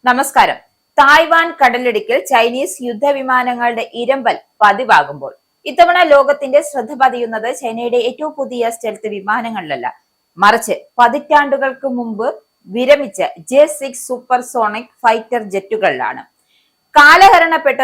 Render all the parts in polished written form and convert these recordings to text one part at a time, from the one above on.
നമസ്കാരം. തായ്വാൻ കടലിടുക്കിൽ ചൈനീസ് യുദ്ധവിമാനങ്ങളുടെ ഇരമ്പൽ പതിവാകുമ്പോൾ ഇത്തവണ ലോകത്തിന്റെ ശ്രദ്ധ പതിയുന്നത് ചൈനയുടെ ഏറ്റവും പുതിയ സ്റ്റെൽത്ത് വിമാനങ്ങളിലല്ല, മറിച്ച് പതിറ്റാണ്ടുകൾക്ക് മുമ്പ് വിരമിച്ച J-6 സൂപ്പർസോണിക് ഫൈറ്റർ ജെറ്റുകളിലാണ്. കാലഹരണപ്പെട്ടു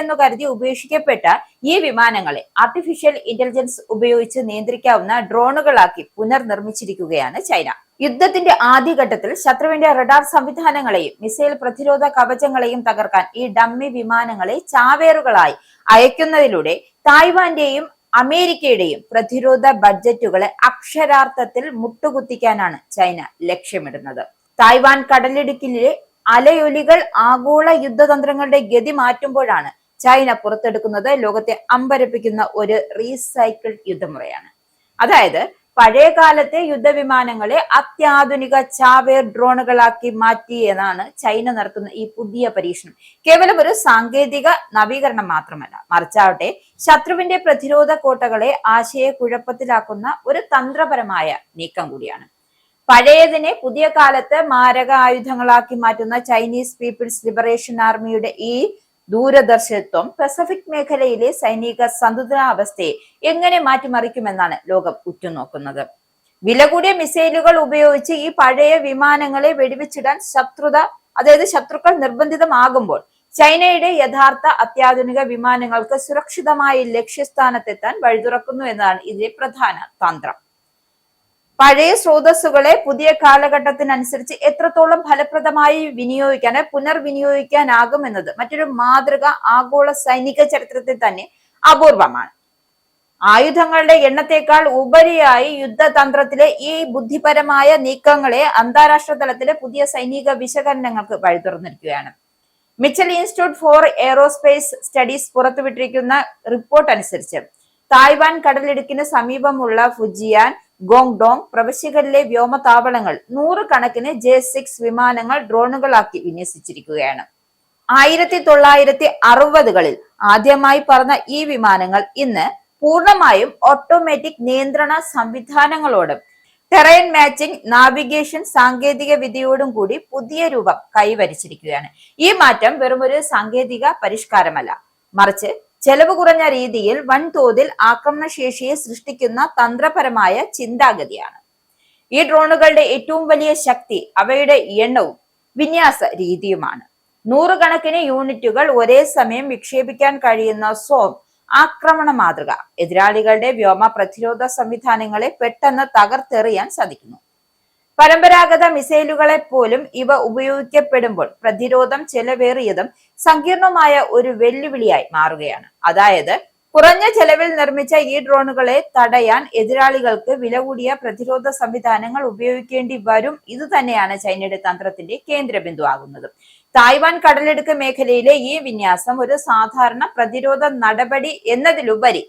എന്ന് കരുതി ഉപേക്ഷിക്കപ്പെട്ട ഈ വിമാനങ്ങളെ ആർട്ടിഫിഷ്യൽ ഇന്റലിജൻസ് ഉപയോഗിച്ച് നിയന്ത്രിക്കാവുന്ന ഡ്രോണുകളാക്കി പുനർനിർമ്മിച്ചിരിക്കുകയാണ് ചൈന. യുദ്ധത്തിന്റെ ആദ്യഘട്ടത്തിൽ ശത്രുവിന്റെ റഡാർ സംവിധാനങ്ങളെയും മിസൈൽ പ്രതിരോധ കവചങ്ങളെയും തകർക്കാൻ ഈ ഡമ്മി വിമാനങ്ങളെ ചാവേറുകളായി അയക്കുന്നതിലൂടെ തായ്വാന്റെയും അമേരിക്കയുടെയും പ്രതിരോധ ബഡ്ജറ്റുകളെ അക്ഷരാർത്ഥത്തിൽ മുട്ടുകുത്തിക്കാനാണ് ചൈന ലക്ഷ്യമിടുന്നത്. തായ്വാൻ കടലിടുക്കിലെ അലയൊലികൾ ആഗോള യുദ്ധതന്ത്രങ്ങളുടെ ഗതി മാറ്റുമ്പോഴാണ് ചൈന പുറത്തെടുക്കുന്നത് ലോകത്തെ അമ്പരപ്പിക്കുന്ന ഒരു റീസൈക്കിൾഡ് യുദ്ധമുറയാണ്. അതായത് പഴയ കാലത്തെ യുദ്ധവിമാനങ്ങളെ അത്യാധുനിക ചാവേർ ഡ്രോണുകളാക്കി മാറ്റി എന്നാണ് ചൈന നടത്തുന്ന ഈ പുതിയ പരീക്ഷണം. കേവലം ഒരു സാങ്കേതിക നവീകരണം മാത്രമല്ല, മറിച്ചാവട്ടെ ശത്രുവിന്റെ പ്രതിരോധ കോട്ടകളെ ആശയക്കുഴപ്പത്തിലാക്കുന്ന ഒരു തന്ത്രപരമായ നീക്കം കൂടിയാണ്. പഴയതിനെ പുതിയ കാലത്ത് മാരക ആയുധങ്ങളാക്കി മാറ്റുന്ന ചൈനീസ് പീപ്പിൾസ് ലിബറേഷൻ ആർമിയുടെ ഈ ദൂരദർശിത്വം പസഫിക് മേഖലയിലെ സൈനിക സന്തുലിതാവസ്ഥയെ എങ്ങനെ മാറ്റിമറിക്കുമെന്നാണ് ലോകം ഉറ്റുനോക്കുന്നത്. വില കൂടിയ മിസൈലുകൾ ഉപയോഗിച്ച് ഈ പഴയ വിമാനങ്ങളെ വെടിവെച്ചിടാൻ ശത്രുക്കൾ നിർബന്ധിതമാകുമ്പോൾ ചൈനയുടെ യഥാർത്ഥ അത്യാധുനിക വിമാനങ്ങൾക്ക് സുരക്ഷിതമായി ലക്ഷ്യസ്ഥാനത്തെത്താൻ വഴിതുറക്കുന്നു എന്നതാണ് ഇതിലെ പ്രധാന തന്ത്രം. പഴയ സ്രോതസ്സുകളെ പുതിയ കാലഘട്ടത്തിനനുസരിച്ച് എത്രത്തോളം ഫലപ്രദമായി പുനർവിനിയോഗിക്കാനാകുമെന്നത് മറ്റൊരു മാതൃക ആഗോള സൈനിക ചരിത്രത്തിൽ തന്നെ അപൂർവമാണ്. ആയുധങ്ങളുടെ എണ്ണത്തെക്കാൾ ഉപരിയായി യുദ്ധതന്ത്രത്തിലെ ഈ ബുദ്ധിപരമായ നീക്കങ്ങളെ അന്താരാഷ്ട്ര തലത്തിലെ പുതിയ സൈനിക വിശകലനങ്ങൾക്ക് വഴിതുറന്നിരിക്കുകയാണ്. Mitchell Institute for Aerospace Studies പുറത്തുവിട്ടിരിക്കുന്ന റിപ്പോർട്ട് അനുസരിച്ച് തായ്വാൻ കടലിടുക്കിന് സമീപമുള്ള ഫുജിയാൻ, ഗോങ്ഡോങ് പ്രവിശ്യകളിലെ വ്യോമതാവളങ്ങൾ നൂറുകണക്കിന് J-6 വിമാനങ്ങൾ ഡ്രോണുകളാക്കി വിന്യസിച്ചിരിക്കുകയാണ്. 1960കളിൽ ആദ്യമായി പറന്ന ഈ വിമാനങ്ങൾ ഇന്ന് പൂർണ്ണമായും ഓട്ടോമാറ്റിക് നിയന്ത്രണ സംവിധാനങ്ങളോടും ടെറൈൻ മാച്ചിങ് നാവിഗേഷൻ സാങ്കേതിക വിദ്യയോടും കൂടി പുതിയ രൂപം കൈവരിച്ചിരിക്കുകയാണ്. ഈ മാറ്റം വെറുമൊരു സാങ്കേതിക പരിഷ്കാരമല്ല, മറിച്ച് ചെലവ് കുറഞ്ഞ രീതിയിൽ വൻതോതിൽ ആക്രമണശേഷിയെ സൃഷ്ടിക്കുന്ന തന്ത്രപരമായ ചിന്താഗതിയാണ്. ഈ ഡ്രോണുകളുടെ ഏറ്റവും വലിയ ശക്തി അവയുടെ എണ്ണവും വിന്യാസ രീതിയുമാണ്. നൂറുകണക്കിന് യൂണിറ്റുകൾ ഒരേ സമയം വിക്ഷേപിക്കാൻ കഴിയുന്ന ആക്രമണ മാതൃക എതിരാളികളുടെ വ്യോമ പ്രതിരോധ സംവിധാനങ്ങളെ പെട്ടെന്ന് തകർത്തെറിയാൻ സാധിക്കുന്നു. പരമ്പരാഗത മിസൈലുകളെ പോലും ഇവ ഉപയോഗിക്കപ്പെടുമ്പോൾ പ്രതിരോധം ചെലവേറിയതും സങ്കീർണമായ ഒരു വെല്ലുവിളിയായി മാറുകയാണ്. അതായത് കുറഞ്ഞ ചെലവിൽ നിർമ്മിച്ച ഈ ഡ്രോണുകളെ തടയാൻ എതിരാളികൾക്ക് വില കൂടിയ പ്രതിരോധ സംവിധാനങ്ങൾ ഉപയോഗിക്കേണ്ടി വരും. ഇത് തന്നെയാണ് ചൈനയുടെ തന്ത്രത്തിന്റെ കേന്ദ്രബിന്ദു ആകുന്നത്. തായ്വാൻ കടലിടുക്ക് മേഖലയിലെ ഈ വിന്യാസം ഒരു സാധാരണ പ്രതിരോധ നടപടി എന്നതിലുപരി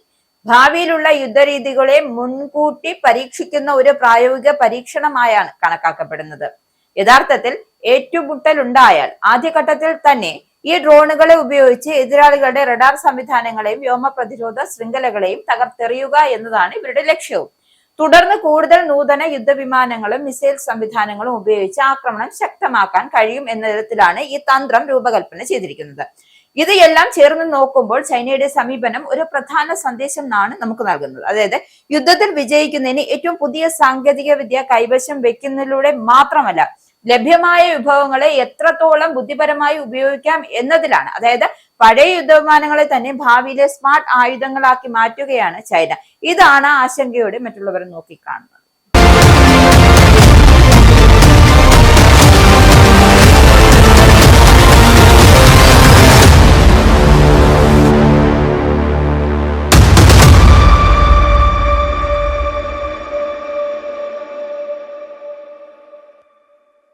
ഭാവിയിലുള്ള യുദ്ധരീതികളെ മുൻകൂട്ടി പരീക്ഷിക്കുന്ന ഒരു പ്രായോഗിക പരീക്ഷണമായാണ് കണക്കാക്കപ്പെടുന്നത്. യഥാർത്ഥത്തിൽ ഏറ്റുമുട്ടൽ ഉണ്ടായാൽ ആദ്യഘട്ടത്തിൽ തന്നെ ഈ ഡ്രോണുകളെ ഉപയോഗിച്ച് എതിരാളികളുടെ റഡാർ സംവിധാനങ്ങളെയും വ്യോമ പ്രതിരോധ ശൃംഖലകളെയും തകർത്തെറിയുക എന്നതാണ് ഇവരുടെ ലക്ഷ്യവും. തുടർന്ന് കൂടുതൽ നൂതന യുദ്ധവിമാനങ്ങളും മിസൈൽ സംവിധാനങ്ങളും ഉപയോഗിച്ച് ആക്രമണം ശക്തമാക്കാൻ കഴിയും എന്ന തരത്തിലാണ് ഈ തന്ത്രം രൂപകൽപ്പന ചെയ്തിരിക്കുന്നത്. ഇത് എല്ലാം ചേർന്ന് നോക്കുമ്പോൾ ചൈനയുടെ സമീപനം ഒരു പ്രധാന സന്ദേശം ആണ് നമുക്ക് നൽകുന്നത്. അതായത് യുദ്ധത്തിൽ വിജയിക്കുന്നതിന് ഏറ്റവും പുതിയ സാങ്കേതിക വിദ്യ കൈവശം വെക്കുന്നതിലൂടെ മാത്രമല്ല, ലഭ്യമായ വിഭവങ്ങളെ എത്രത്തോളം ബുദ്ധിപരമായി ഉപയോഗിക്കാം എന്നതിലാണ്. അതായത് പഴയ യുദ്ധവിമാനങ്ങളെ തന്നെ ഭാവിയിലെ സ്മാർട്ട് ആയുധങ്ങളാക്കി മാറ്റുകയാണ് ചൈന. ഇതാണ് ആശങ്കയോടെ മറ്റുള്ളവർ നോക്കിക്കാണുന്നത്.